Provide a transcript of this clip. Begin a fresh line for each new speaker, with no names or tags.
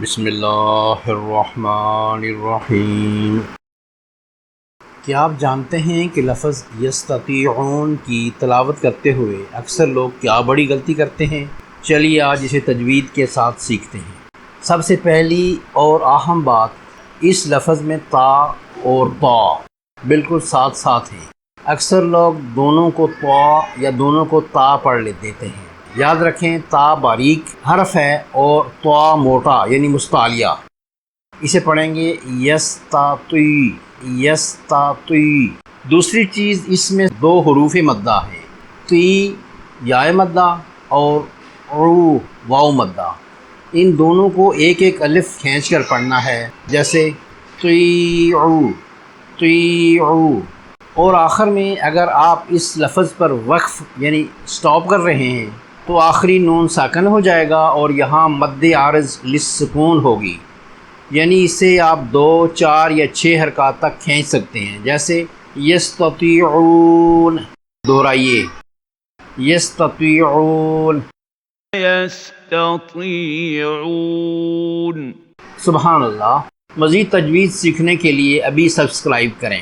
بسم اللہ الرحمن الرحیم۔ کیا آپ جانتے ہیں کہ لفظ یستطیعون کی تلاوت کرتے ہوئے اکثر لوگ کیا بڑی غلطی کرتے ہیں؟ چلیے آج اسے تجوید کے ساتھ سیکھتے ہیں۔ سب سے پہلی اور اہم بات، اس لفظ میں تا اور طا بالکل ساتھ ساتھ ہیں۔ اکثر لوگ دونوں کو طا یا دونوں کو تا پڑھ دیتے ہیں۔ یاد رکھیں، تا باریک حرف ہے اور طا موٹا یعنی مستعلیہ۔ اسے پڑھیں گے یستطیع یستطیع۔ دوسری چیز، اس میں دو حروف مدہ ہیں، تی یائے مدہ اور عو واو مدہ۔ ان دونوں کو ایک ایک الف کھینچ کر پڑھنا ہے، جیسے طیعو طیعو۔ اور آخر میں اگر آپ اس لفظ پر وقف یعنی سٹاپ کر رہے ہیں تو آخری نون ساکن ہو جائے گا اور یہاں مد عارض للسکون ہوگی، یعنی اسے آپ 2، 4 یا 6 حرکات تک کھینچ سکتے ہیں، جیسے یستطیعون۔ دہرائیے، یستطیعون
يستطيعون۔
سبحان اللہ۔ مزید تجوید سیکھنے کے لیے ابھی سبسکرائب کریں۔